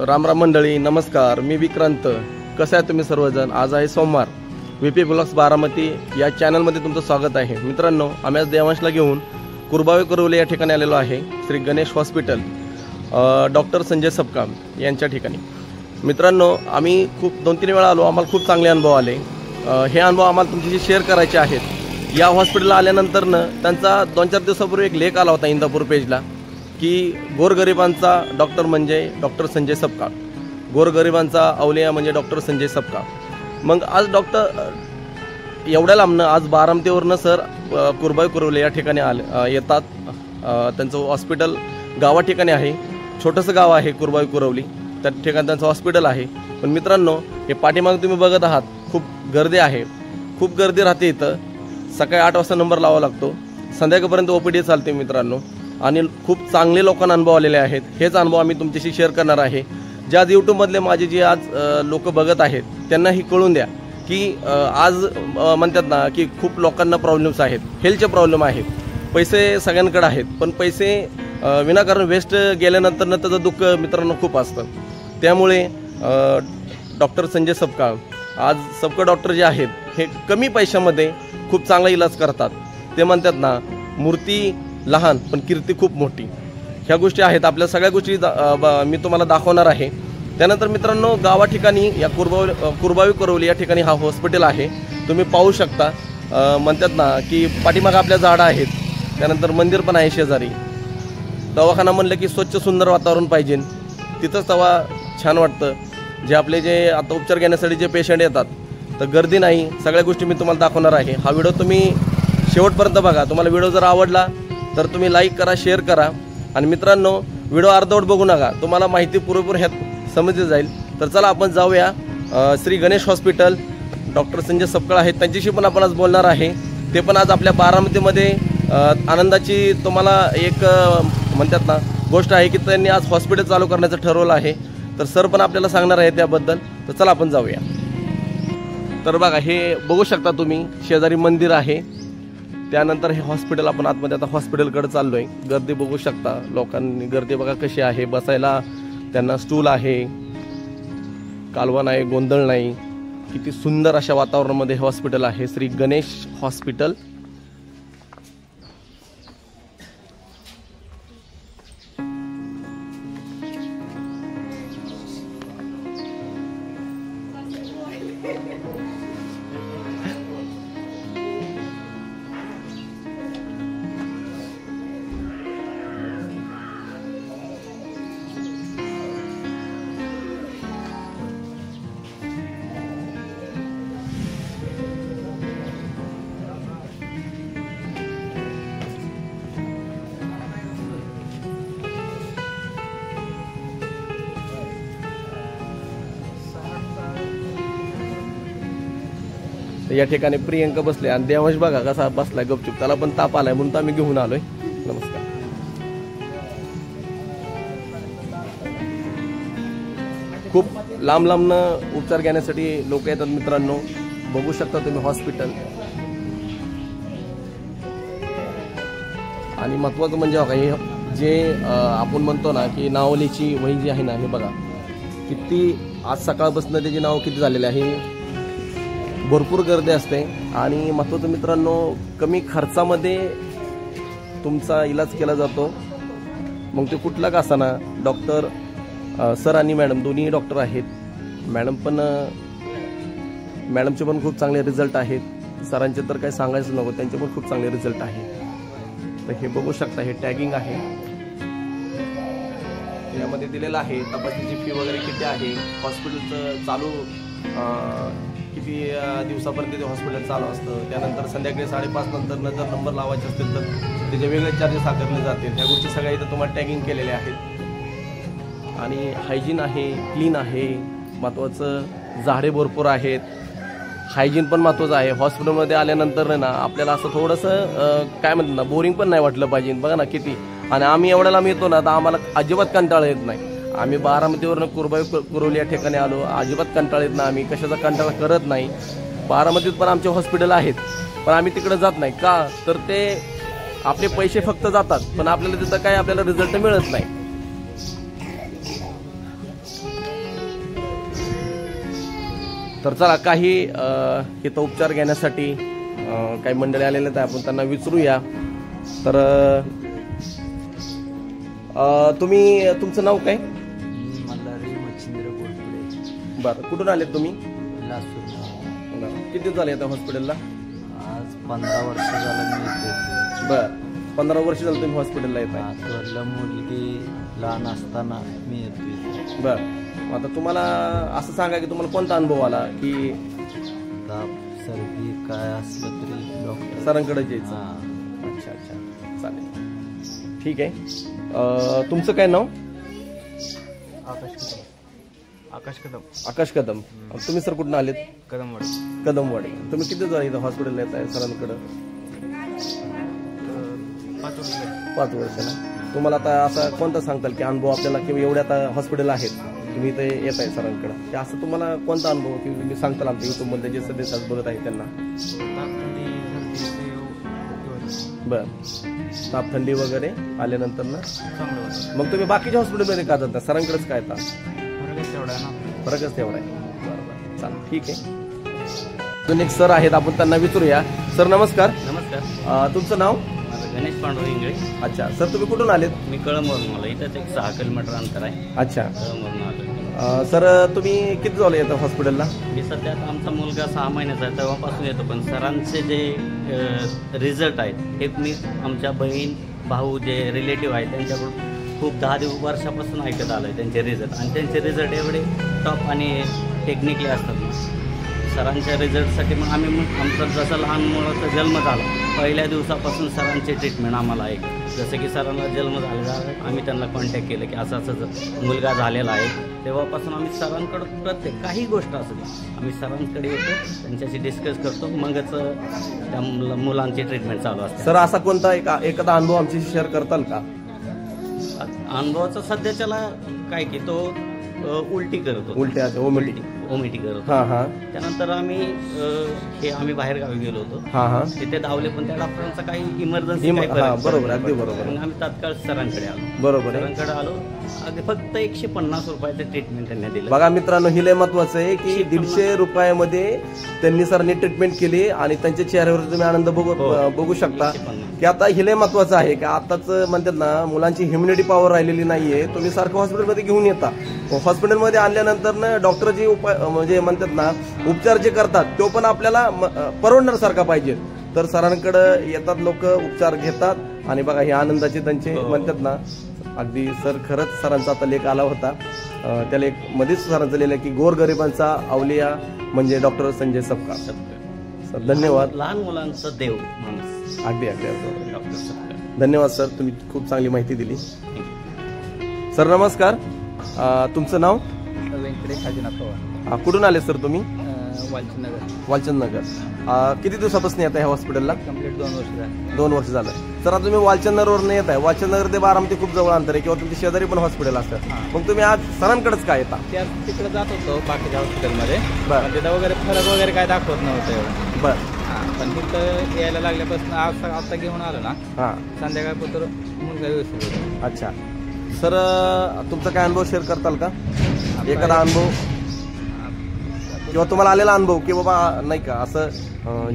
राम राम मंडळी, नमस्कार. मी विक्रांत. कसं आहे तुम्ही सर्वजण? आज आहे सोमवार. VP ब्लॉग्स बारामती या चॅनलमध्ये तुमचं स्वागत आहे. मित्रांनो, आम्ही आज देवांशला घेऊन कुरबावे कुरवले या ठिकाणी आलेलो आहे. श्री गणेश हॉस्पिटल, डॉक्टर संजय सपकाळ यांच्या ठिकाणी. मित्रांनो, आम्ही खूप 2-3 वेळा आलो. आम्हाला खूप चांगले अनुभव आले. हे अनुभव आम्हाला तुमच्याशी शेअर करायचे आहेत. या हॉस्पिटलला आल्यानंतरनं त्यांचा 2-4 दिवसापूर्वी एक लेख आला होता इंदापूर पेजला की गोरगरिबांचा डॉक्टर म्हणजे डॉक्टर संजय सपकाळ, गोरगरिबांचा अवलिया म्हणजे डॉक्टर संजय सपकाळ. मग आज डॉक्टर एवढ्या लांबनं आज बारामतीवरनं सर कुरबावे कुरवले या ठिकाणी येतात. त्यांचं हॉस्पिटल गावा ठिकाणी आहे. छोटंसं गाव आहे कुरबावे कुरवली, त्या ठिकाणी त्यांचं हॉस्पिटल आहे. पण मित्रांनो, हे पाठीमागे तुम्ही बघत आहात, खूप गर्दी आहे. खूप गर्दी राहते इथं. सकाळी 8 वाजता नंबर लावावा लागतो, संध्याकाळपर्यंत OPD चालते मित्रांनो. आणि खूप चांगले लोकांना अनुभव आलेले आहेत. हेच अनुभव आम्ही तुमच्याशी शेअर करणार आहे. ज्या यूट्यूबमधले माझे जे आज लोक बघत आहेत त्यांनाही कळून द्या की आज म्हणतात ना की खूप लोकांना प्रॉब्लेम्स आहेत, हेल्थचे प्रॉब्लेम आहेत. पैसे सगळ्यांकडे आहेत, पण पैसे विनाकारण वेस्ट गेल्यानंतर त्याचं दुःख मित्रांनो खूप असतं. त्यामुळे डॉक्टर संजय सपकाळ, आज सपकाळ डॉक्टर जे आहेत हे कमी पैशामध्ये खूप चांगला इलाज करतात. ते म्हणतात ना, मूर्ती लहान पण कीर्ती खूप मोठी. ह्या गोष्टी आहेत. आपल्या सगळ्या गोष्टी मी तुम्हाला दाखवणार आहे. त्यानंतर मित्रांनो, गावा ठिकाणी या कुरबावे कुरवली या ठिकाणी हा हॉस्पिटल आहे. तुम्ही पाहू शकता. म्हणतात ना की पाठीमागे आपल्या झाडं आहेत, त्यानंतर मंदिर पण आहे शेजारी. दवाखाना म्हणलं की स्वच्छ सुंदर वातावरण पाहिजे, तिथंच तेव्हा छान वाटतं. जे आता उपचार घेण्यासाठी जे पेशंट येतात तर गर्दी नाही. सगळ्या गोष्टी मी तुम्हाला दाखवणार आहे. हा व्हिडिओ तुम्ही शेवटपर्यंत बघा. तुम्हाला व्हिडिओ जर आवडला तर तुम्ही लाईक करा, शेअर करा. आणि मित्रांनो, व्हिडिओ अर्धवट बघू नका, तुम्हाला माहिती पुरेपूर ह्यात समजली जाईल. तर चला आपण जाऊया. श्री गणेश हॉस्पिटल, डॉक्टर संजय सपकाळ आहेत, त्यांच्याशी पण आपण आज बोलणार आहे. ते पण आज आपल्या बारामतीमध्ये आनंदाची तुम्हाला एक म्हणतात ना गोष्ट आहे की त्यांनी आज हॉस्पिटल चालू करण्याचं ठरवलं आहे. तर सर पण आपल्याला सांगणार आहे त्याबद्दल. तर चला आपण जाऊया. तर बघा, हे बघू शकता तुम्ही, शेजारी मंदिर आहे. त्यानंतर हे हॉस्पिटल, आपण आतमध्ये आता हॉस्पिटलकडे चाललो आहे. गर्दी बघू शकता. लोकांनी गर्दी बघा कशी आहे. बसायला त्यांना स्टूल आहे, कालवा नाही, गोंधळ नाही. किती सुंदर अशा वातावरणामध्ये हे हॉस्पिटल आहे, श्री गणेश हॉस्पिटल. या ठिकाणी प्रियंका बसले आणि देवांश बघा कसा बसलाय गपचूप. त्याला पण ताप आलाय म्हणून आम्ही घेऊन आलोय. नमस्कार. खूप लांब लांबनं उपचार घेण्यासाठी लोक येतात मित्रांनो. बघू शकता तुम्ही हॉस्पिटल. आणि महत्वाचं म्हणजे हे जे आपण म्हणतो ना की नावलीची वही जी आहे ना, हे बघा किती आज सकाळपासून त्याची नाव किती झालेली आहे. भरपूर गर्दी असते. आणि महत्त्वाचं मित्रांनो, कमी खर्चामध्ये तुमचा इलाज केला जातो. मग ते कुठला का असाना. डॉक्टर सर आणि मॅडम दोन्ही डॉक्टर आहेत. मॅडमचे पण खूप चांगले रिझल्ट आहेत. सरांचे तर काही सांगायचं नको, त्यांचे पण खूप चांगले रिझल्ट आहेत. तर हे बघू शकता, हे टॅगिंग आहे, यामध्ये दिलेलं आहे. तपासणीची फी वगैरे किती आहे, हॉस्पिटलचं चालू किती दिवसापर्यंत ते हॉस्पिटल चालू असतं. त्यानंतर संध्याकाळी 5:30 नंतर जर नंबर लावायचे असतील तर त्याचे वेगळे चार्जेस आकारले जातील. ह्या गोष्टी सगळ्या इथं तुम्हाला टॅगिंग केलेल्या आहेत. आणि हायजीन आहे, क्लीन आहे. महत्त्वाचं, झाडे भरपूर आहेत. हायजीन पण महत्त्वाचं आहे. हॉस्पिटलमध्ये आल्यानंतर ना आपल्याला असं थोडंसं काय म्हणतात ना, बोरिंग पण नाही वाटलं पाहिजे. बघा ना किती. आणि आम्ही एवढ्याला आम्ही येतो ना, तर आम्हाला अजिबात कंटाळा येत नाही. आम्ही बारामतीवरनं कुरबावे कुरवली या ठिकाणी आलो, अजिबात कंटाळा येत नाही. आम्ही कशाचा कंटाळा करत नाही. बारामतीत पण आमचे हॉस्पिटल आहेत, पण आम्ही तिकडे जात नाही. का तर ते आपले पैसे फक्त जातात, पण आपल्याला तिथं काय आपल्याला रिझल्ट मिळत नाही. तर चला काही इथं उपचार घेण्यासाठी काही मंडळी आलेले आहेत, आपण त्यांना विचारूया. तर तुम्ही तुमचं नाव काय? मल्हारी मच्छिंद्र गोडपुडे. बरं, कुठून आलेत तुम्ही? लासूर. किती दिवस झाले आता हॉस्पिटलला? आज 15 वर्ष झालं मी येते. बरं, 15 वर्ष झालं तुम्ही हॉस्पिटलला येत आहे. आजवरला मुलगी लहान असताना मी येतोय. बरं, आता तुम्हाला असं सांगा की तुम्हाला कोणता अनुभव आला की ताप सर्दी काय असलं तरी डॉक्टर सरांकडे जायचं? अच्छा अच्छा, चालेल, ठीक आहे. तुमचं काय नाव? आकाश कदम. आकाश कदम. तुम्ही सर कुठून आलेत? कदमवाडी. कदमवाडी. तुम्ही किती दिवस इथं हॉस्पिटलला येत आहे सरांकडे? 5 वर्ष ना. तुम्हाला आता असं कोणता सांगताल की अनुभव आपल्याला किंवा एवढ्या आता हॉस्पिटल आहेत, तुम्ही इथे येत आहे सरांकडे, की असं तुम्हाला कोणता अनुभव की तुम्ही सांगताल आमच्या युट्यूबमध्ये जे सध्या बोलत आहे त्यांना? बर, ताप थंडी वगैरे आल्यानंतर ना मग तुम्ही बाकीच्या हॉस्पिटलमध्ये का जाता, सरांकडेच काय येतात? फरकच तेवढा आहे. बरोबर, चालेल, ठीक आहे. अजून एक सर आहेत, आपण त्यांना विचारूया. सर नमस्कार. नमस्कार. तुमचं नाव? गणेश पांडू इंगळे. अच्छा सर, तुम्ही कुठून आलेत? मी कळंबवरून आलो. इथंच एक 6 किलोमीटर अंतर आहे. अच्छा, कळंबवरून आलो. सर तुम्ही किती झाले येतं हॉस्पिटलला? मी सध्या आमचा मुलगा 6 महिन्याचा आहे तेव्हापासून येतो, पण सरांचे जे रिझल्ट आहेत हे मी आमच्या बहीण भाऊ जे रिलेटिव्ह आहेत त्यांच्याकडून खूप 10 वर्षापासून ऐकत आलो आहे त्यांचे रिझल्ट. आणि त्यांचे रिझल्ट एवढे टॉप आणि टेक्निकली असतात ना. सरांच्या रिझल्टसाठी मग आम्ही आमचा जसा लहान मुलाचा जन्म झाला पहिल्या दिवसापासून सरांची ट्रीटमेंट आम्हाला आहे. जसं की सरांना जन्म झालेला आम्ही त्यांना कॉन्टॅक्ट केलं की असं असं मुलगा झालेला आहे, तेव्हापासून आम्ही सरांकडं प्रत्येक काही गोष्ट असते आम्ही सरांकडे येतो, त्यांच्याशी डिस्कस करतो, मगच त्या मुलांची ट्रीटमेंट चालू असते. सर असा कोणता एखादा अनुभव आमच्याशी शेअर करताल का? अनुभवाचा सध्याच्याला काय की तो उलटी करतो, उलट्या ओमिटी करतो. हां हां. त्यानंतर आम्ही बाहेर गावी गेलो होतो. हां हां. तिथे धावले, पण त्या डॉक्टरांचा काही इमर्जन्सी बरोबर, अगदी बरोबर. आम्ही तात्काळ सरांकडे आलो. बरोबर, सरांकडे आलो. अगदी फक्त 150 रुपयाचं ट्रीटमेंट त्यांनी दिलं. बघा मित्रांनो, हे लय महत्वाचं आहे की 150 रुपयामध्ये त्यांनी सरांनी ट्रीटमेंट केली आणि त्यांच्या चेहऱ्यावर तुम्ही आनंद बघू शकता की आता हे लय महत्वाचं आहे की आताच म्हणतात ना, मुलांची ह्युमिनिटी पॉवर राहिलेली नाहीये. तुम्ही सारखं हॉस्पिटलमध्ये घेऊन येता, हॉस्पिटलमध्ये आणल्यानंतर ना डॉक्टर जे म्हणजे म्हणतात ना उपचार जे करतात तो पण आपल्याला परवडणार सारखा पाहिजे. तर सरांकडे येतात लोक, उपचार घेतात आणि बघा हे आनंदाचे त्यांचे म्हणतात ना. अगदी सर, खरंच सरांचा आता लेख आला होता, त्याला एक मध्येच सरांचं लिहिलं की गोरगरिबांचा अवलिया म्हणजे डॉक्टर संजय सपकाळ. सर धन्यवाद. लहान मुलांचा देव माणूस. अगदी अगदी डॉक्टर सपकाळ. धन्यवाद सर, तुम्ही खूप चांगली माहिती दिली. सर नमस्कार. तुमचं नाव? व्यंकटेश हाजीनाथ पवार. कुठून आले सर तुम्ही? वालचंद नगर. किती दिवसापासून येत आहे हॉस्पिटलला? कंप्लीट 2 वर्ष झालं. 2 वर्ष झालं. सर आता तुम्ही वालचंदनगरवरून येत आहे, वालचंदनगर ते बारामती खूप जवळ अंतर आहे, किंवा तुमच्या शेजारी पण हॉस्पिटल असतात, मग तुम्ही आज सरांकडेच काय येता? तिकडे जात होतो बाकीच्या हॉस्पिटलमध्ये, बरं. तिथं वगैरे फरक वगैरे काय दाखवत नव्हतं एवढं. बरं. पण तिथं यायला लागल्यापासून आता घेऊन आलो ना, हां, संध्याकाळपर्यंत मुलगा व्यवस्थित होता. अच्छा सर, तुमचा काय अनुभव शेअर करताल का? एखादा अनुभव किंवा तुम्हाला आलेला अनुभव की बाबा नाही का असं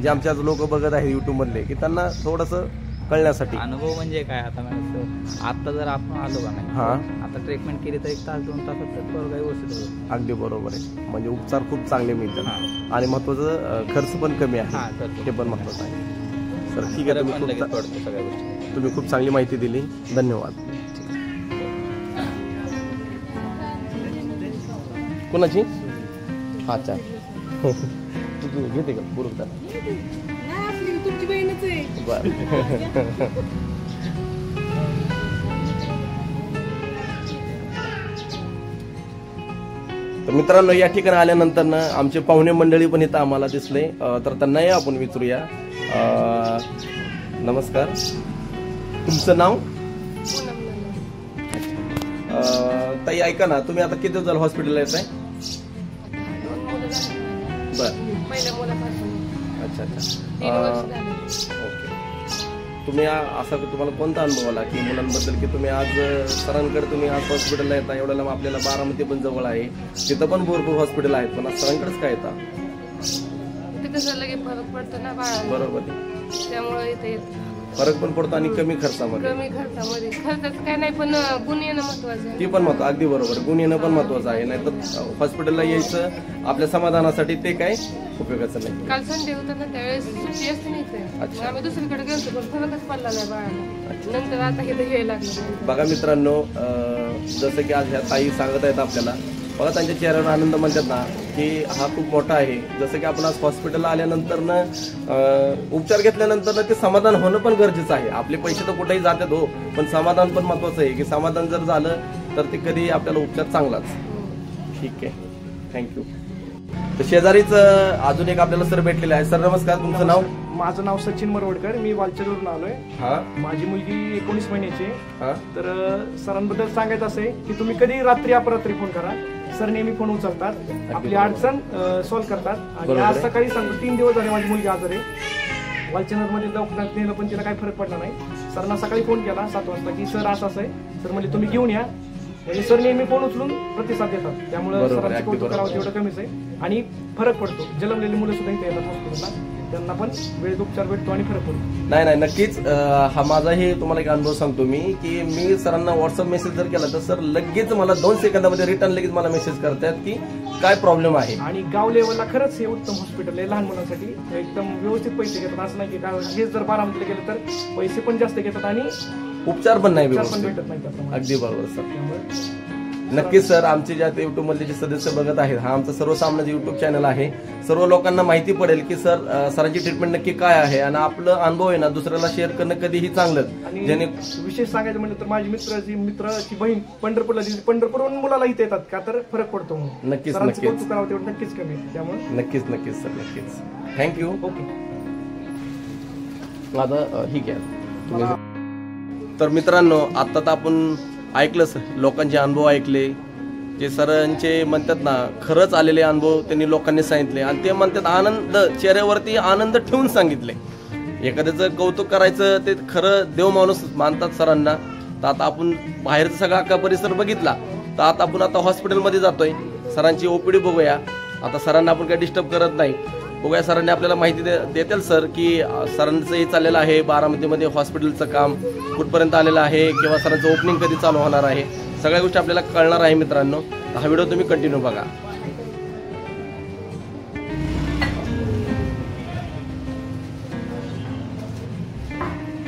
जे आमच्या लोक बघत आहे युट्यूब मधले की त्यांना थोडंसं कळण्यासाठी? अनुभव म्हणजे काय, आता जर आपण आलो का नाही, हां, आता ट्रीटमेंट केली तर 1 तास 2 तासात काही व्यवस्थित होतं. अगदी बरोबर आहे. म्हणजे उपचार खूप चांगले मिळतात आणि महत्वाचं खर्च पण कमी आहे, हे पण महत्वाचं आहे. सर ठीक आहे, तुम्ही खूप चांगली माहिती दिली. धन्यवाद. कोणाची? अच्छा तू घेते का बोलू त्याला? तुमची बहीणच आहे. बरं. तर मित्रांनो, या ठिकाणी आल्यानंतर ना आमचे पाहुणे मंडळी पण इथं आम्हाला दिसले, तर त्यांनाही आपण विचारूया. नमस्कार, तुमचं नाव? ताई ऐका ना, तुम्ही आता किती दिवस झालं हॉस्पिटलला येत आहे? बर. पहिल्या मुलापासून अच्छा अच्छा. 3 वर्ष झाले. ओके. तुम्ही असा तुम्हाला कोणता अनुभव आला की मुलांबद्दल की तुम्ही आज सरांकडे तुम्ही आज हॉस्पिटलला येता, एवढ्याला आपल्याला बारामती पण जवळ आहे, तिथं पण भरपूर हॉस्पिटल आहेत, पण आज सरांकडेच काय येता? ते कसं लगे फरक पडतो ना बाळाला, बरोबर, त्यामुळे इथे येत फरक पण पडतो आणि कमी खर्चामध्ये. कमी खर्चामध्ये. खर्चाचं काय नाही, पण गुण येणं महत्वाचं आहे. ती पण महत्व, अगदी बरोबर, गुण येणं पण महत्वाचं आहे. नाही तर हॉस्पिटलला यायचं आपल्या समाधानासाठी ते काय उपयोगाचं नाही. काल संडे होता ना, त्यावेळेस सुट्टी असते नाही इथे. मग आम्ही दुसरीकडे गेलो पण फरकच पडला नाही बाळाला. नंतर आता हे यायला लागलं. बघा मित्रांनो, जसं की आज ह्या ताई सांगत आहेत आपल्याला, बघा त्यांच्या चेहऱ्यावर आनंद म्हणतात ना की हा खूप मोठा आहे. जसं की आपण आज हॉस्पिटलला आल्यानंतर ना उपचार घेतल्यानंतर ना ते समाधान होणं पण गरजेचं आहे. आपले पैसे तर कुठेही जातात हो, पण समाधान पण महत्वाचं आहे की समाधान जर झालं तर ते कधी आपल्याला उपचार चांगलाच. ठीक आहे, थँक्यू. तर शेजारीच अजून एक आपल्याला सर भेटलेले आहे. सर नमस्कार, तुमचं नाव? माझं नाव सचिन मरवडकर, मी वालचंदवरून आलोय. हा, माझी मुलगी 19 महिन्याची आहे. हा, तर सरांबद्दल सांगायचं असं आहे की तुम्ही कधी रात्री अपरात्री फोन करा, सर नेहमी फोन उचलतात, आपली अडचण सॉल्व्ह करतात. आणि आज सकाळी सांगतो 3 दिवस झाले माझी मुलगी आजारी आहे. वालचंदमध्ये दवाखान्यात नेलं पण तिला काही फरक पडला नाही. सरांना सकाळी फोन केला 7 वाजता की सर असं आहे. सर म्हणजे तुम्ही घेऊन या. म्हणजे सर नेहमी फोन उचलून प्रतिसाद देतात, त्यामुळे सरांचं कौतुक करावं तेवढं कमीच आहे. आणि फरक पडतो. जन्मलेली मुलं सुद्धा इथे येतात हॉस्पिटलला, त्यांना पण वेळेत उपचार भेटतो आणि फरक पडतो. नाही नक्कीच. हा माझाही तुम्हाला एक अनुभव सांगतो मी की मी सरांना व्हॉट्सअप मेसेज जर केला तर सर लगेच मला 2 सेकंदामध्ये रिटर्न लगेच मला मेसेज करतात की काय प्रॉब्लेम आहे. आणि गाव लेवलला खरंच हे उत्तम हॉस्पिटल आहे. लहान मुलांसाठी एकदम व्यवस्थित पैसे घेतात. असं नाही की काय हेच जर बारामतीला गेलं तर पैसे पण जास्त घेतात आणि उपचार पण नाही उपचार पण भेटत नाही त्याप्रमाणे. अगदी बरोबर सर. त्यामुळे नक्कीच सर, आमचे ज्या युट्यूब मधले जे सदस्य बघत आहेत, हा आमचा सर्वसामान्य युट्यूब चॅनल आहे. सर्व लोकांना माहिती पडेल की सरांची ट्रीटमेंट नक्की काय आहे आणि आपलं अनुभव आहे ना दुसऱ्याला शेअर करणं कधीही चांगलं. आणि विशेष सांगायचं म्हणलं तर माझी मित्राची बहीण पंढरपूरला दिली, पंढरपूरहून मुलाला इथे येतात का तर फरक पडतो. नक्कीच कौतुक करावं तेवढं नक्कीच कमी आहे. त्यामुळे नक्कीच सर, नक्कीच. थँक्यू. ओके, आता ठीक आहे. तर मित्रांनो, आता तर आपण ऐकलंच, लोकांचे अनुभव ऐकले, जे सरांचे म्हणतात ना खरंच आलेले अनुभव त्यांनी लोकांनी सांगितले आणि ते म्हणतात आनंद, चेहऱ्यावरती आनंद ठेवून सांगितले. एखाद्याचं कौतुक करायचं ते खरं देव माणूस मानतात सरांना. तर आता आपण बाहेरचा सगळा अख्खा परिसर बघितला, तर आता आपण हॉस्पिटलमध्ये जातोय. सरांची ओपीडी बघूया. आता सरांना आपण काही डिस्टर्ब करत नाही, बघूया सरांनी आपल्याला माहिती देतील सर की सरांचं हे चाललेलं आहे बारामतीमध्ये हॉस्पिटलचं काम कुठपर्यंत आलेलं आहे किंवा सरांचं ओपनिंग कधी चालू होणार आहे, सगळ्या गोष्टी आपल्याला कळणार आहे. मित्रांनो, हा व्हिडिओ तुम्ही कंटिन्यू बघा.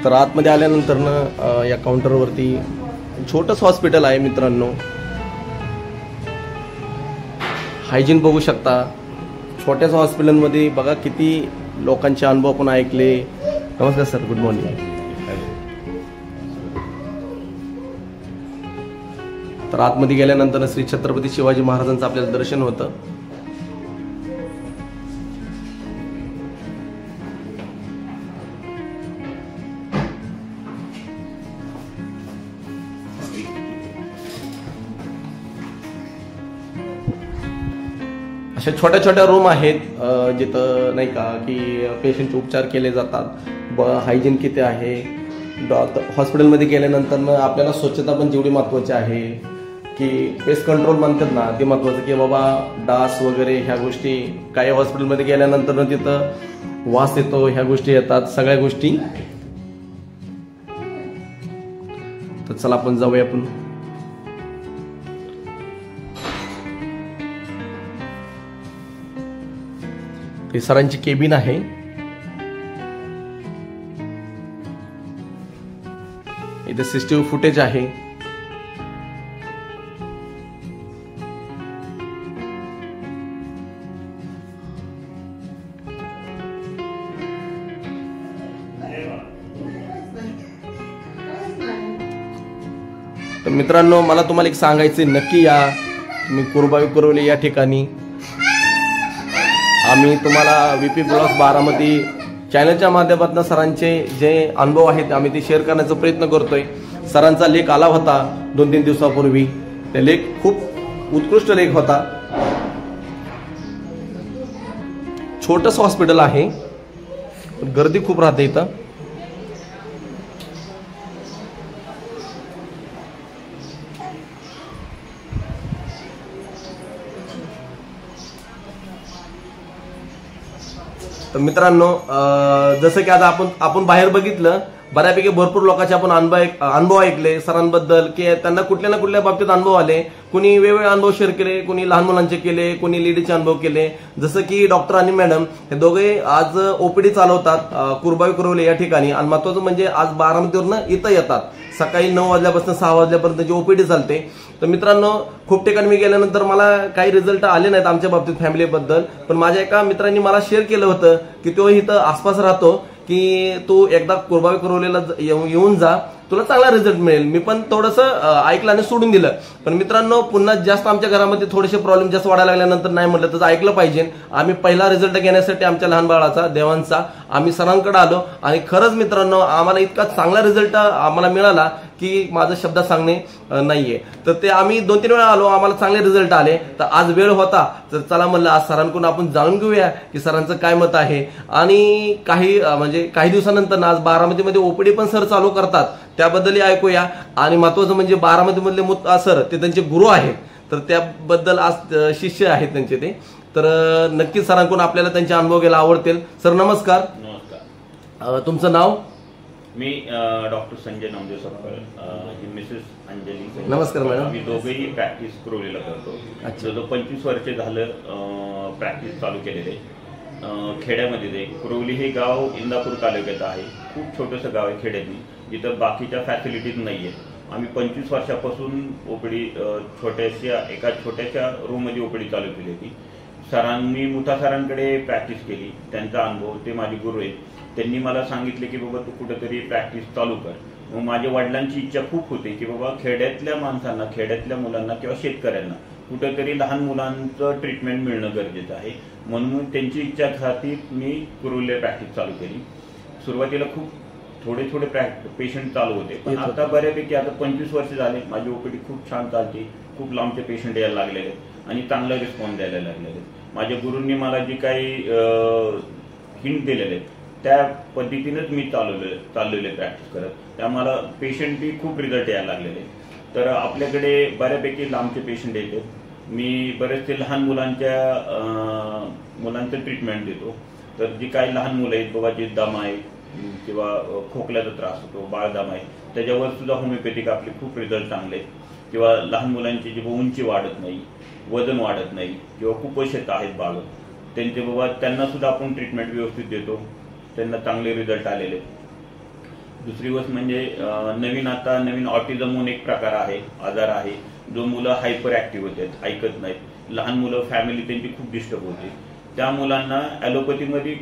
तर आतमध्ये आल्यानंतर ना या काउंटरवरती छोटंच हॉस्पिटल आहे मित्रांनो. हायजीन बघू शकता. छोट्याच हॉस्पिटलमध्ये बघा किती लोकांचे अनुभव आपण ऐकले. नमस्कार सर, गुड मॉर्निंग. तर आतमध्ये गेल्यानंतर श्री छत्रपती शिवाजी महाराजांचं आपल्याला दर्शन होतं. अशा छोट्या छोट्या रूम आहेत जिथं नाही का की पेशंटचे उपचार केले जातात. हायजीन किती आहे. हॉस्पिटलमध्ये गेल्यानंतर आपल्याला स्वच्छता पण जेवढी महत्त्वाची आहे की पेस्ट कंट्रोल म्हणतात ना ते महत्त्वाचं की बाबा डास वगैरे ह्या गोष्टी काही हॉस्पिटलमध्ये गेल्यानंतर तिथं वास येतो, ह्या गोष्टी येतात सगळ्या गोष्टी. तर चला आपण जाऊया. आपण ही सरांची केबिन आहे. इथे सीसीटीव्ही फुटेज आहे. तर मित्रांनो, मला तुम्हाला एक सांगायचंय, नक्की या तुम्ही कुरबावी या ठिकाणी. आम्ही तुम्हाला VP ब्लॉग्स बारामती चॅनलच्या माध्यमातून सरांचे जे अनुभव आहेत आम्ही ते शेअर करण्याचा प्रयत्न करतोय. सरांचा लेख आला होता 2-3 दिवसापूर्वी. ते लेख खूप उत्कृष्ट लेख होता. छोटंसं हॉस्पिटल आहे, गर्दी खूप राहते इथं. तर मित्रांनो, जसं की आता आपण बाहेर बघितलं, बऱ्यापैकी भरपूर लोकांचे आपण अनुभव ऐकले सरांबद्दल, की त्यांना कुठल्या ना कुठल्या बाबतीत अनुभव आले. कुणी वेगवेगळे अनुभव शेअर केले, कुणी लहान मुलांचे केले, कुणी लेडीजचे अनुभव केले. जसं की डॉक्टर आणि मॅडम हे दोघे आज ओपीडी चालवतात कुरबावी कुरवले या ठिकाणी. आणि महत्वाचं म्हणजे आज बारामतीवरनं इथं येतात. सकाळी 9 वाजल्यापासून 6 वाजल्यापर्यंत ओपीडी चालते. तर मित्रांनो, खूप ठिकाणी मी गेल्यानंतर मला काही रिझल्ट आले नाहीत आमच्या बाबतीत फॅमिलीबद्दल, पण माझ्या एका मित्रांनी मला शेअर केलं होतं की तो इथं आसपास राहतो, की तू एकदा कुरबावी कुरवलेला येऊन जा, तुला चांगला रिझल्ट मिळेल. मी पण थोडंसं ऐकलं आणि सोडून दिलं. पण मित्रांनो, पुन्हा जास्त आमच्या घरामध्ये थोडेसे प्रॉब्लेम जास्त वाढायला लागल्यानंतर नाही म्हटलं तर ऐकलं पाहिजे. आम्ही पहिला रिझल्ट घेण्यासाठी आमच्या लहान बाळाचा, देवांचा, आम्ही सरांकडे आलो आणि खरंच मित्रांनो आम्हाला इतका चांगला रिझल्ट आम्हाला मिळाला की माझं शब्द सांगणे नाहीये. तर ते आम्ही 2-3 वेळा आलो, आम्हाला चांगले रिझल्ट आले. तर आज वेळ होता तर चला म्हणलं आज सरांकडून आपण जाणून घेऊया की सरांचं काय मत आहे. आणि काही दिवसानंतर आज बारामतीमध्ये ओपीडी पण सर चालू करतात, त्याबद्दलही ऐकूया. आणि महत्वाचं म्हणजे बारामतीमधले सर ते त्यांचे गुरु आहेत, तर त्याबद्दल आज शिष्य आहेत त्यांचे ते. तर नक्कीच सरांकडून आपल्याला त्यांचे अनुभव घ्यायला आवडतील. सर नमस्कार. नमस्कार. तुमचं नाव? मी डॉक्टर संजय नामदेव सपकाळ, मिसेस अंजली. नमस्कार मॅडम. आम्ही दोघेही प्रॅक्टिस कुरवलीला करतो. जवळ 25 वर्ष झालं प्रॅक्टिस चालू केलेले. खेड्यामध्ये ते कुरवली हे गाव इंदापूर तालुक्यात आहे. खूप छोटंसं गाव आहे खेड्यातली, जिथं बाकीच्या फॅसिलिटीज नाहीये. आम्ही 25 वर्षापासून ओपीडी एका छोट्याशा रूममध्ये ओपीडी चालू केली होती. सरांनी मुठा सरांकडे प्रॅक्टिस केली. त्यांचा अनुभव, ते माझे गुरु आहेत, त्यांनी मला सांगितले की बाबा तू कुठेतरी प्रॅक्टिस चालू कर. मग माझ्या वडिलांची इच्छा खूप होती की बाबा खेड्यातल्या माणसांना, खेड्यातल्या मुलांना किंवा शेतकऱ्यांना कुठेतरी लहान मुलांचं ट्रीटमेंट मिळणं गरजेचं आहे. म्हणून त्यांची इच्छा खातीर मी कुरवले प्रॅक्टिस चालू केली. सुरुवातीला खूप थोडे पेशंट चालू होते, पण आता बऱ्यापैकी आता 25 वर्ष झाले माझी ओपीडी खूप छान चालते. खूप लांबचे पेशंट यायला लागलेले आणि चांगला रिस्पॉन्स द्यायला लागलेले. माझ्या गुरूंनी मला जे काही हिंट दिलेले त्या पद्धतीनेच मी चाललेले प्रॅक्टिस करत. त्या मला पेशंटही खूप रिझल्ट यायला लागलेले. तर आपल्याकडे बऱ्यापैकी लांबचे पेशंट येतात. मी बरेचसे लहान मुलांचं ट्रीटमेंट देतो. तर जी काही लहान मुलं आहेत बाबा, जे दम आहे किंवा खोकल्याचा त्रास होतो, बाळदम आहे, त्याच्यावर सुद्धा होमिओपॅथिक आपले खूप रिझल्ट चांगले आहेत. किंवा लहान मुलांची जी उंची वाढत नाही, वजन वाढत नाही, किंवा कुपोषित आहेत बाळ, त्यांचे बाबा त्यांना सुद्धा आपण ट्रीटमेंट व्यवस्थित देतो. त्यांना चांगले रिझल्ट आलेले. दुसरी गोष्ट म्हणजे नवीन ऑटिझम म्हणून एक प्रकार आहे, आजार आहे, जो मुलं हायपर ऍक्टिव्ह होतात, ऐकत नाहीत. लहान मुलं, फॅमिली त्यांची खूप डिस्टर्ब होते. त्या मुलांना ॲलोपॅथीमध्ये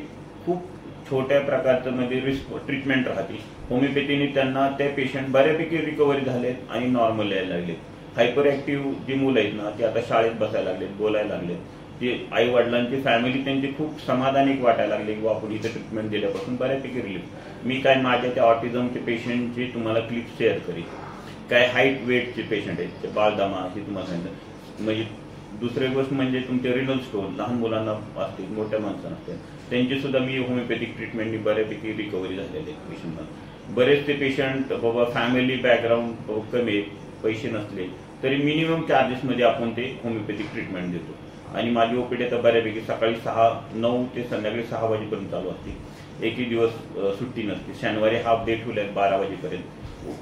खूप छोट्या प्रकारचं म्हणजे ट्रीटमेंट राहते. होमिओपॅथीने त्यांना ते पेशंट बऱ्यापैकी रिकव्हरी झालेत आणि नॉर्मल यायला लागलेत. हायपर ऍक्टिव्ह जी मुलं आहेत ना, ती आता शाळेत बसायला लागलेत, बोलायला लागलेत. ते आई वडिलांची, फॅमिली त्यांची खूप समाधानिक वाटायला लागले की आपण इथे ट्रीटमेंट दिल्यापासून बऱ्यापैकी रिलीफ. मी काय माझ्या त्या ऑटिझमचे पेशंटचे तुम्हाला क्लिप शेअर करीन. काय हाईट वेटचे पेशंट आहेत, ते बाळदमा हे तुम्हाला सांगितलं. म्हणजे दुसरी गोष्ट म्हणजे तुमचे रिनल स्टोन लहान मुलांना असतील, मोठ्या माणसांना असतील, त्यांची सुद्धा मी होमिओपॅथिक ट्रीटमेंटनी बऱ्यापैकी रिकव्हरी झालेले पेशंटना. बरेचसे पेशंट बाबा फॅमिली बॅकग्राऊंड कमी, पैसे नसले तरी मिनिमम चार्जेसमध्ये आपण ते होमिओपॅथिक ट्रीटमेंट देतो. आणि माझी ओपीडी आता बऱ्यापैकी सकाळी 9 ते संध्याकाळी 6 वाजेपर्यंत चालू असते. एकही दिवस सुट्टी नसते. शनिवारी हाफ डे ठेवले 12 वाजेपर्यंत.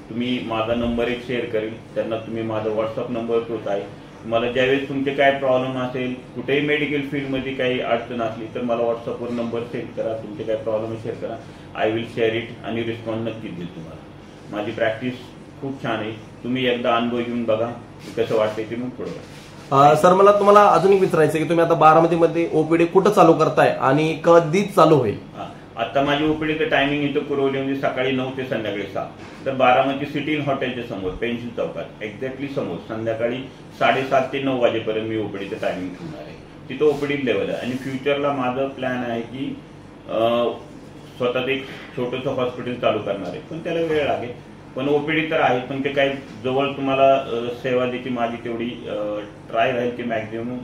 तुम्ही माझा नंबर एक शेअर करेल, त्यांना तुम्ही माझा व्हॉट्सअप नंबर तोच आहे. मला ज्यावेळेस तुमचे काय प्रॉब्लेम असेल, कुठेही मेडिकल फील्डमध्ये काही अडचण असली तर मला व्हॉट्सअपवर नंबर सेंड करा. तुमचे काय प्रॉब्लेम शेअर करा. आय विल शेअर इट आणि रिस्पॉन्स नक्कीच देईल तुम्हाला. माझी प्रॅक्टिस खूप छान आहे. तुम्ही एकदा अनुभव घेऊन बघा कसं वाटतंय ते. मग थोडं सर, मला तुम्हाला अजून एक विचारायचं की तुम्ही आता बारामतीमध्ये ओपीडी कुठं चालू करताय आणि कधी चालू होईल? आता माझी ओपीडीचं टायमिंग इथं कुरवली म्हणजे सकाळी 9 ते संध्याकाळी 6. तर बारामती सिटी हॉटेलच्या समोर, पेन्सिल चौकात एक्झॅक्टली समोर, संध्याकाळी 7:30 ते 9 वाजेपर्यंत मी ओपीडीचं टायमिंग ठेवणार आहे. तिथं ओपीडी लेवल आहे. आणि फ्युचरला माझं प्लॅन आहे की स्वतःच एक छोटंसं हॉस्पिटल चालू करणार आहे, पण त्याला वेळ लागेल. पण ओपीडी तर आहे, पण ते काही जवळ तुम्हाला सेवा द्यायची माझी तेवढी ट्राय राहील की मॅक्झिमम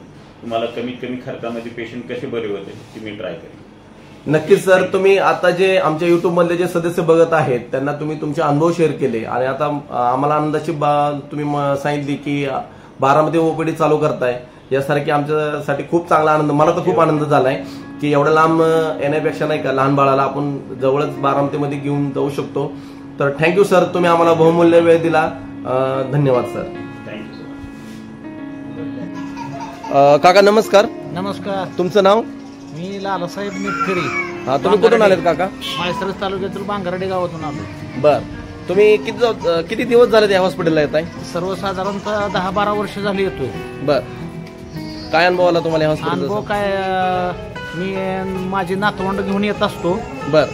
तुम्हाला कमीत कमी खर्चामध्ये पेशंट कसे बरे होते ती मी ट्राय करेन. नक्कीच सर. तुम्ही आता जे आमच्या युट्यूब मधले जे सदस्य बघत आहेत त्यांना तुम्ही तुमचे अनुभव शेअर केले आणि आता आम्हाला आनंदाची तुम्ही सांगितली की बारामती ओपीडी चालू करताय, यासारखी आमच्यासाठी खूप चांगला आनंद, मला तर खूप आनंद झालाय. की एवढं लांब येण्यापेक्षा नाही का लहान बाळाला आपण जवळच बारामतीमध्ये घेऊन जाऊ शकतो. तर थँक्यू सर, तुम्ही आम्हाला बहुमूल्य वेळ दिला. धन्यवाद सर. Thank you so much. काका नमस्कार. नमस्कार. तुमचं नाव? मी लालासाहेब मिटकरी. हा, तुम्ही कुठून आलेत काका? माळसरस तालुक्यातील बांगरडे गावातून आलो. बर, तुम्ही किती दिवस झाले या हॉस्पिटलला येत आहे? सर्वसाधारणतः 10-12 वर्ष झाली येतोय. बर, काय अनुभव आला तुम्हाला या अनुभव हॉस्पिटलचा? काय, मी माझी नातवंड घेऊन येत असतो. बर,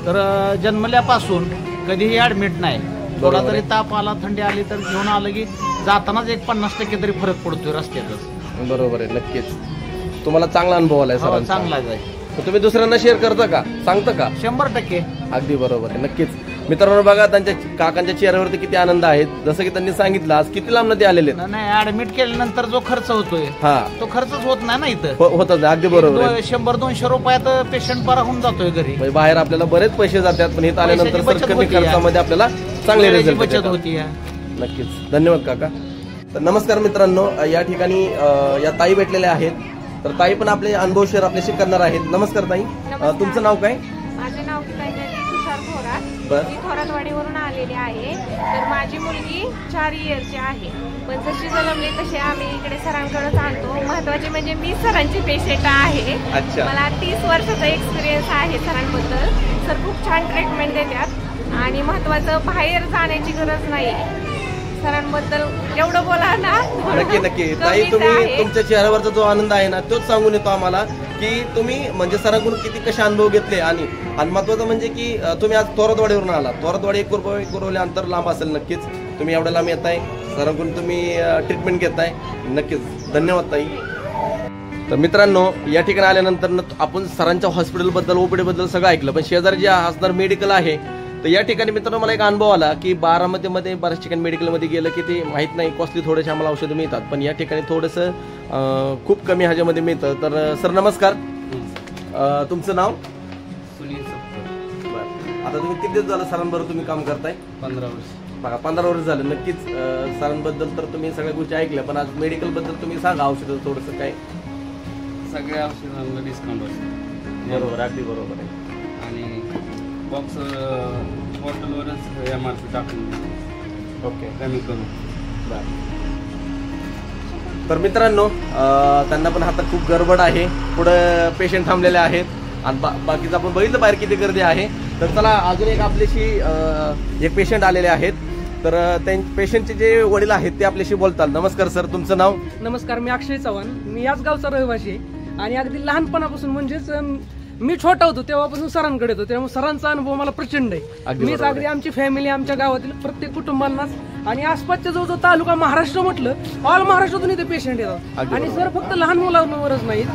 तर जन्मल्यापासून कधीही ऍडमिट नाही. थोडा बरोबर तरी आहे. ताप आला, थंडी आली तर घेऊन आलं की जातानाच एक 50% तरी फरक पडतोय रस्त्यातच. बरोबर आहे. नक्कीच तुम्हाला चांगला अनुभव आलाय हो, सरांचा. चांगलाच आहे. तर तुम्ही दुसऱ्यांना शेअर करता का, सांगता का? 100%. अगदी बरोबर आहे. नक्कीच मित्रांनो, बघा त्यांच्या काकांच्या चेहऱ्यावरती किती आनंद आहे. जसं की त्यांनी सांगितलं, आज किती लांब ते आलेले आहेत. नाही, ऍडमिट केल्यानंतर जो खर्च होतोय हा, तो खर्चच होत नाही ना इथं. होतच. अगदी बरोबर आहे. 100-200 रुपयात पेशंट बरा होऊन जातोय घरी. म्हणजे बाहेर आपल्याला बरेच पैसे जातात, पण इथं आल्यानंतर पैशाची बचत सर कमी होती या. खर्चामध्ये आपल्याला चांगले वेळेची रिझल्ट बचत होती. नक्कीच. धन्यवाद काका. तर नमस्कार मित्रांनो, या ठिकाणी या ताई भेटलेल्या आहेत. तर ताई पण आपले अनुभव शेअर आपल्याशी करणार आहेत. नमस्कार ताई, तुमचं नाव काय? माझे नाव तुषार थोरात. बर. मी थोरातवाडीवरून आलेले आहे. तर माझी मुलगी 4 इयरची आहे. पण जशी जन्मली तशी आम्ही इकडे सरांकडेच आणतो. महत्वाचे म्हणजे मी सरांची पेशंट आहे. अच्छा. मला 30 वर्षाचा एक्सपिरियन्स आहे सरांबद्दल. सर खूप छान ट्रीटमेंट देतात आणि महत्वाचं बाहेर जाण्याची गरज नाही. सरांबद्दल एवढं बोला ना. नक्की नक्की ताई, कमीच तुम्ही आहे. तुमच्या चेहऱ्यावरचा जो आनंद आहे ना, तोच सांगून येतो आम्हाला की तुम्ही म्हणजे सरांकडून किती कसे अनुभव घेतले. आणि महत्वाचं म्हणजे की तुम्ही आज थोरातवाडीवरून आला. थोरातवाडी कुरवले अंतर लांब असेल. नक्कीच तुम्ही एवढ्या लांब येताय, सरांकडून तुम्ही ट्रीटमेंट घेताय. नक्कीच धन्यवाद ताई. तर मित्रांनो, या ठिकाणी आल्यानंतर आपण सरांच्या हॉस्पिटलबद्दल, ओपीडी बद्दल सगळं ऐकलं. पण शेजारी जे असणार मेडिकल आहे, तर या ठिकाणी मित्रांनो मला एक अनुभव आला की बारामतीमध्ये बऱ्याच ठिकाणी मेडिकलमध्ये गेलं की ते माहीत नाही, कॉस्टली थोडेसे आम्हाला औषधं मिळतात. पण या ठिकाणी थोडंसं खूप कमी ह्याच्यामध्ये मिळतं. तर सर नमस्कार, तुमचं नाव? सुनील सप्पर. आता तुम्ही किती दिवस झालं सरांबरोबर तुम्ही काम करताय? 15 वर्ष. बघा, 15 वर्ष झालं. नक्कीच सरांबद्दल तर तुम्ही सगळ्या गोष्टी ऐकल्या, पण आज मेडिकलबद्दल तुम्ही सांगा औषधं थोडंसं काय. सगळ्या औषधांना डिस्काउंट असतो. बरोबर, अगदी बरोबर आहे. आणि बॉक्स बॉटलवरच MRP टाकून ओके, कमी करून. तर मित्रांनो, त्यांना पण हातात खूप गडबड आहे. पुढे पेशंट थांबलेले आहेत आणि बाकीचं आपण बघितलं बाहेर किती गर्दी आहे. तर चला, अजून एक आपल्याशी एक पेशंट आलेले आहेत. तर पेशंटचे जे वडील आहेत ते आपल्याशी बोलतात. नमस्कार सर, तुमचं नाव? नमस्कार, मी अक्षय चव्हाण. मी याच गावचा रहिवासी आहे आणि अगदी लहानपणापासून म्हणजेच मी छोटा होतो तेव्हापासून सरांकडे येतो. त्यामुळे सरांचा अनुभव मला प्रचंड आहे. मीच अगदी आमची फॅमिली, आमच्या गावातील प्रत्येक कुटुंबांनाच आणि आसपासच्या जो तालुका महाराष्ट्र म्हटलं, ऑल महाराष्ट्रातून इथे पेशंट येतात. आणि सर फक्त लहान मुलांवरच नाहीत,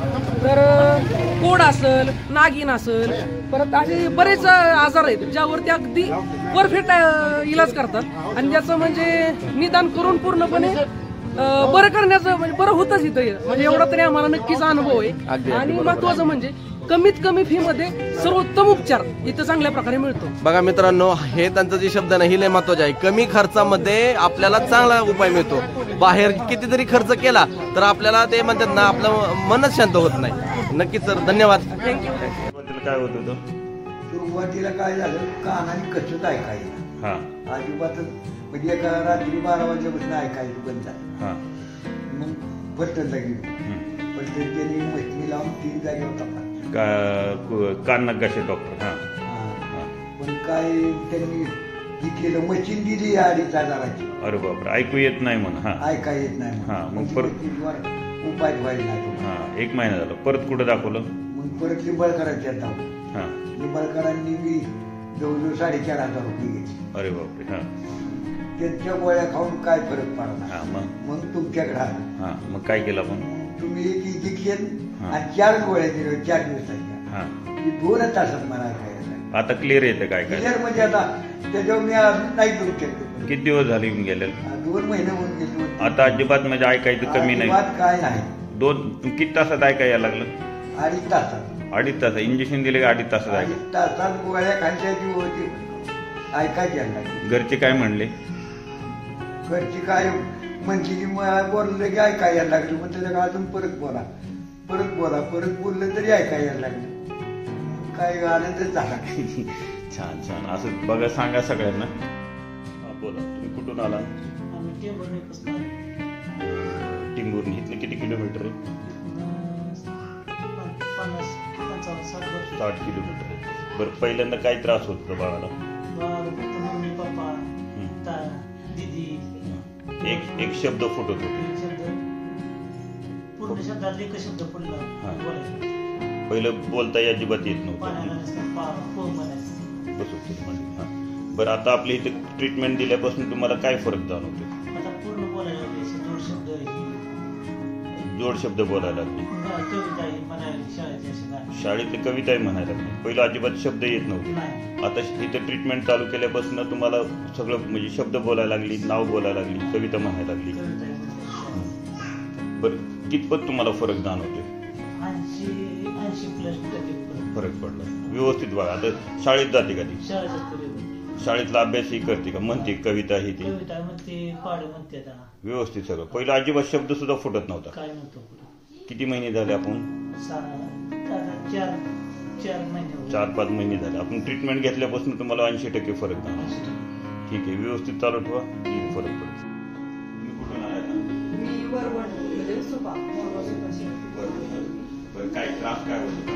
तर कोड असेल, नागिन असेल, परत असे बरेच आजार आहेत ज्यावरती अगदी परफेक्ट इलाज करतात. आणि ज्याचं म्हणजे निदान करून पूर्णपणे बरं करण्याचं म्हणजे बरं होतच इथं. म्हणजे एवढा तरी आम्हाला नक्कीच अनुभव आहे. आणि महत्वाचं म्हणजे कमीत कमी फी मध्ये सर्वोत्तम उपचार इथं चांगल्या प्रकारे मिळतो. बघा मित्रांनो, हे त्यांचं जे शब्द नाही, लय महत्वाचे आहे. कमी खर्चामध्ये आपल्याला चांगला उपाय मिळतो. बाहेर कितीतरी खर्च केला तर आपल्याला ते म्हणतात ना, आपलं मनच शांत होत नाही. नक्कीच सर, धन्यवाद. काय होत होतं? सुरुवातीला काय झालं, कानाने कसंच ऐकायचं. हा अजिबातच म्हणजे एका रात्री 12 वाजेपासून ऐकायचं बंद झालं. हा. मग पलटनला गेलो. पलटन गेली, मशिनी लावून 3 जागेवर तपास. कान नकाशे डॉक्टर. हा. पण काय त्यांनी जी केलं, मशीन दिली 2,500ची. अरे बापरे, ऐकू येत नाही म्हणून. हा, ऐका येत नाही. हा, मग परत उपाय व्हायला नाही. हा, 1 महिना झाला. परत कुठं दाखवलं? मग परत लिंबाळकरांच्या धावलं. हा. लिंबाळकरांनी मी जवळजवळ 4,500 रुपये घेतले. अरे बापरे. हा. त्यांच्या गोळ्या खाऊन काय फरक पडला. हा, मग तुमच्याकडे आला. हा, मग काय केलं आपण? तुम्ही एक इंजेक्शन आणि 4 गोळ्या दिल्या 4 दिवसाच्या. हा. 2 तासात मला खायला. आता क्लिअर येतं काय काय? क्लिअर म्हणजे आता त्याच्यावर मी अजून नाही करू शकतो. किती दिवस झाले येऊन गेले? 2 महिने होऊन गेले. आता अजिबात म्हणजे ऐकायचं कमी नाही? काय नाही. 2 किती तासात ऐकायला लागलं? 2.5 तासात. 2.5 तास इंजेक्शन दिले का 2.5 तासात ऐकलं? 2.5 तासात गोळ्या खायची होती, ऐकायची लागली. घरचे काय म्हणले? घरची काय म्हणली की बोलले की ऐकायला लागली. मग त्याच्या अजून परत बोला. परत बोला, परत बोललं तरी ऐकायला लागलं. काय आनंदच झाला. छान छान. असं बघा, सांगा सगळ्यांना. बोला, तुम्ही कुठून आला? टिंबूरनी. इथलं किती किलोमीटर आहे? 60 किलोमीटर आहे. बरं, पहिल्यांदा काय त्रास होत होता बाळाला? मम्मी पप्पा दीदी एक शब्द फुटत होते. पूर्ण शब्दात एक शब्द पडला. पहिलं बोलता अजिबात येत नव्हतं. बरं, आता आपल्या इथे ट्रीटमेंट दिल्यापासून तुम्हाला काय फरक जाणवतो? आता पूर्ण बोलायला जोड शब्द बोलायला लागले. शाळेतली कविताही म्हणायला लागली. पहिलं अजिबात शब्द येत नव्हते. आता इथे ट्रीटमेंट चालू केल्यापासून तुम्हाला सगळं म्हणजे शब्द बोलायला लागली, नाव बोलायला लागली, कविता म्हणायला लागली. बरं, कितपत तुम्हाला फरक जाणवतोय? 80+ फरक पडला. व्यवस्थित बघा. आता शाळेत जाते का ती? शाळेतला अभ्यासही करते का? म्हणते कविता ही ती व्यवस्थित सगळं? पहिलं अजिबात शब्द सुद्धा फुटत नव्हता. काय नव्हतं. किती महिने झाले आपण? 4-5 महिने झाले. आपण ट्रीटमेंट घेतल्यापासून तुम्हाला 80% फरक जाणवतो. ठीक आहे, व्यवस्थित चालू ठेवा, येईल फरक पडतो. तुम्ही कुठून आला? काय त्रास काय होतो?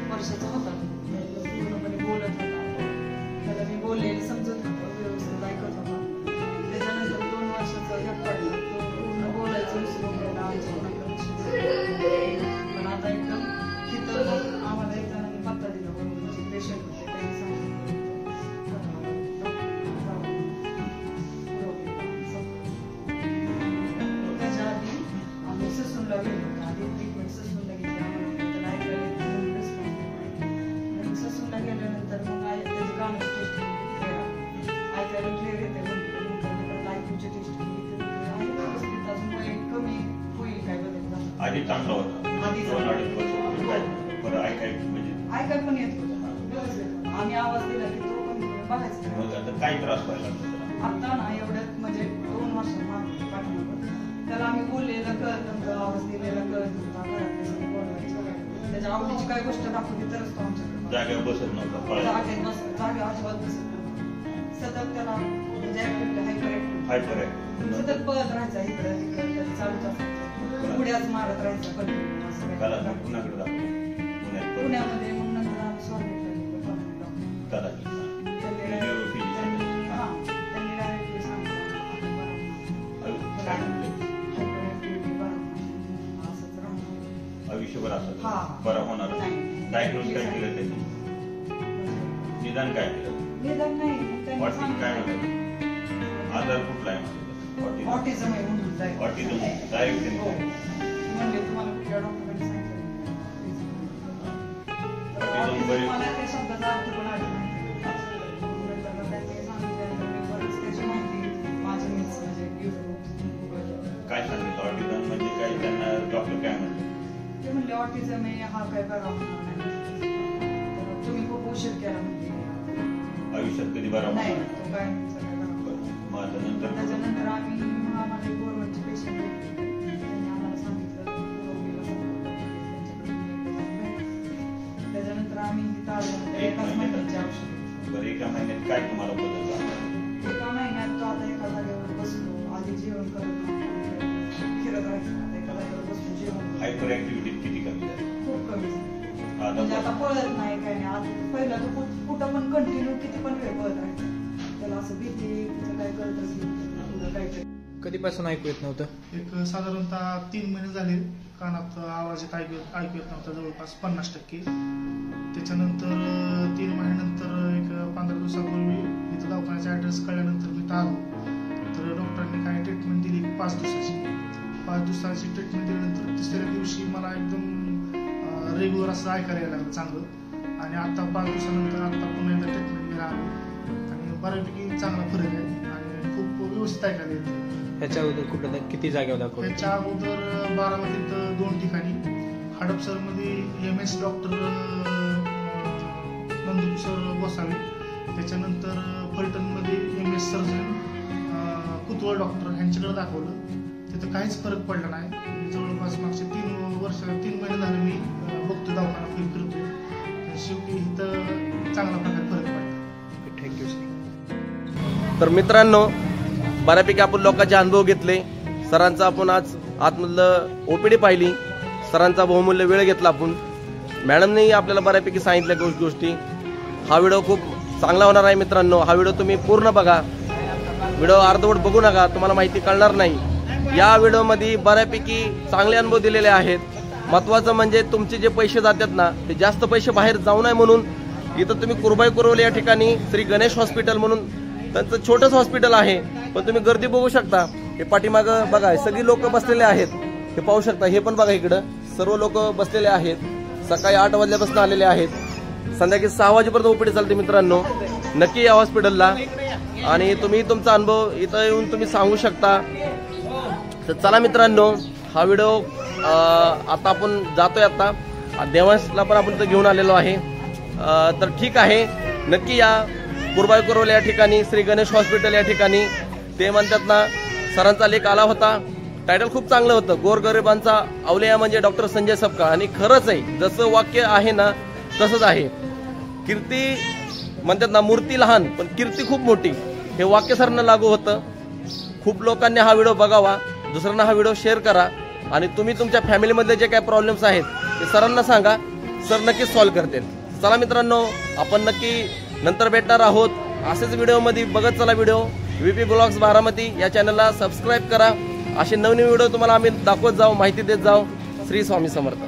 वर्षाचा होता. पूर्णपणे बोलत होता. त्याला मी बोललेली समजत होतं, व्यवस्थित ऐकत होता. त्याच्यानंतर 2 वर्षाचा गॅप पडला. पूर्ण बोलायचं विसरून गेला. पण आता एकदम तिथं आम्हाला एक जणांनी पत्ता दिला. बरोबर पेशंट होते, त्यांनी सांगितलं त्याच्या आधी आम्ही ससूनला गेलो होतो. आधी ट्रीटमेंट ससूनला घेतली. गेल्यानंतर मग त्याचं गाणं टेस्टिंग ऐकायला क्लिअर येते. नंतर आयक्यूची टेस्टिंग अजून कमी होईल काय बदल. आधी चांगला होता. ऐकायला पण येत होतं. आम्ही आवाज दिला की तो पण बघायचा. काय त्रास व्हायला? आता ना एवढ्यात म्हणजे 2 वर्षांना पाठवलं. त्याला आम्ही बोललेलं कळत नव्हतं, आवाज दिलेला कळत नव्हता. घरातले सगळे बोलवायचं. त्याच्या आवडीची काय गोष्ट दाखवली तरच तो आमच्याकडे जागेवर बसत नव्हता. जागे अजिबात बसत नव्हता. सतत त्याला म्हणजे हायपर सतत पळत राहायचा. इकडं तिकडं चालूच असायचं. उड्याच मारत राहायचा कंटिन्यू. असं पुण्यामध्ये मग नंतर आम्ही स्वारगेटला त्यांनी डायरेक्टली सांगितलं आयुष्यभर असं बरं होणार. डायग्नोज काय केलं त्यांनी? निदान काय केलं? निदान नाही. काय म्हणलं? आजार कुठला आहे? ऑटिझम आहे म्हणून. ऑटिझम डायरेक्ट म्हणजे तुम्हाला कुठल्या डॉक्टरांनी सांगितलं? मला त्या शब्दाचा अर्थ पण आला नाही. त्यांनी सांगितल्यानंतर बरंच त्याची माहिती माझ्या मीच म्हणजे काय सांगितलं? ऑटिझम म्हणजे काय? त्यांना डॉक्टर काय म्हणले? ते म्हणले ऑटिझम आहे, हा काय बरा होणार नाही. तर तुम्ही खूप उशीर केला म्हणजे आयुष्यात कधी बरा नाही. होणार तो काय त्याच्यानंतर आम्ही आम्हाला गोरवरचे पेशंट त्यांनी आम्हाला सांगितलं त्याच्यानंतर आम्ही तिथं आल्यानंतर 1 महिन्याची औषध. बरं, 1 महिन्यात काय तुम्हाला बदल झाला? 1 महिन्यात तो आता एका जागेवर बसतो. आधी जेवण करत फिरत राहायचं. आता एका जागेवर बसतो जेवण. हायपर ऍक्टिव्हिटी किती कमी झाली? खूप कमी झाली. म्हणजे आता पळत नाही काय नाही. पहिला तो कुठं पण कंटिन्यू किती पण वेळ पळत राहायचा. त्याला असं भीती तिचं काय कळतच नाही. कधीपासून ऐकू येत नव्हतं? एक साधारणतः 3 महिने झाले. कानात आवाज ऐकू येत नव्हता जवळपास 50%. त्याच्यानंतर 3 महिन्यानंतर एक 15 दिवसापूर्वी इथं दवाखान्याचा ऍड्रेस कळल्यानंतर मी आलो. तर डॉक्टरांनी काय ट्रीटमेंट दिली 5 दिवसाची. 5 दिवसाची ट्रीटमेंट दिल्यानंतर 3ऱ्या दिवशी मला एकदम रेग्युलर असं ऐकायला यायला लागलं चांगलं. आणि आता 5 दिवसानंतर आता पुन्हा एकदा ट्रीटमेंट घ्यायला आलो. आणि बऱ्यापैकी चांगला फरक आहे आणि खूप व्यवस्थित ऐकायला येते. ह्याच्या अगोदर कुठं किती जागेवर दाखवलं? ह्याच्या अगोदर बारामतीत 2 ठिकाणी, हडपसरमध्ये MS डॉक्टर नंदकिशोर गोसावी, त्याच्यानंतर फलटणमध्ये MS सर्जन कुतवळ डॉक्टर ह्यांच्याकडे दाखवलं. तिथं काहीच फरक पडला नाही. जवळपास मागचे 3 महिने झाले मी बघतो, दवाखाना फिरतोय. शेवटी इथं चांगला प्रकारे फरक पडला. Thank you sir. तर मित्रांनो, बऱ्यापैकी आपण लोकांचे अनुभव घेतले. सरांचा आपण आज आतमधलं ओपीडी पाहिली. सरांचा बहुमूल्य वेळ घेतला आपण. मॅडमने आपल्याला बऱ्यापैकी सांगितल्या गोष्टी. हा व्हिडिओ खूप चांगला होणार आहे मित्रांनो. हा व्हिडिओ तुम्ही पूर्ण बघा. व्हिडिओ अर्धवट बघू नका, तुम्हाला माहिती कळणार नाही. या व्हिडिओमध्ये बऱ्यापैकी चांगले अनुभव दिलेले आहेत. महत्त्वाचं म्हणजे तुमचे जे पैसे जातात ना, ते जास्त पैसे बाहेर जाऊ नये म्हणून इथं तुम्ही कुरबाई कुरवले या ठिकाणी श्री गणेश हॉस्पिटल म्हणून त्यांचं छोटंच हॉस्पिटल आहे, पण तुम्ही गर्दी बघू शकता. हे पाठीमागं बघा, सगळी लोक बसलेले आहेत. हे पाहू शकता. हे पण बघा, इकडं सर्व लोक बसलेले आहेत. सकाळी 8 वाजल्यापासून आलेले आहेत. संध्याकाळी 6 वाजेपर्यंत ओपीडी चालते मित्रांनो. नक्की या हॉस्पिटलला आणि तुम्ही तुमचा अनुभव इथं येऊन तुम्ही सांगू शकता. तर चला मित्रांनो, हा व्हिडिओ आता आपण जातोय. आता देवांशला पण आपण इथं घेऊन आलेलो आहे. तर ठीक आहे, नक्की या कुरबाई कुरवले या ठिकाणी श्री गणेश हॉस्पिटल या ठिकाणी. ते म्हणतात ना, सरांचा लेख आला होता. टायटल खूप चांगलं होतं, गोरगरिबांचा अवलिया म्हणजे डॉक्टर संजय सपकाळ. आणि खरंच आहे, जसं वाक्य आहे ना तसंच आहे. कीर्ती म्हणतात ना, मूर्ती लहान पण कीर्ती खूप मोठी, हे वाक्य सरांना लागू होतं. खूप लोकांनी हा व्हिडिओ बघावा, दुसऱ्यांना हा व्हिडिओ शेअर करा आणि तुम्ही तुमच्या फॅमिलीमधले जे काही प्रॉब्लेम्स आहेत ते सरांना सांगा. सर नक्कीच सॉल्व्ह करतील. चला मित्रांनो, आपण नक्की नंतर भेटणार आहोत. असेच व्हिडिओमध्ये बघत चला व्हिडिओ. VP ब्लॉग्स बारामती या चॅनलला सबस्क्राईब करा. असे नवनवीन व्हिडिओ तुम्हाला आम्ही दाखवत जाऊ, माहिती देत जाऊ. श्री स्वामी समर्थ.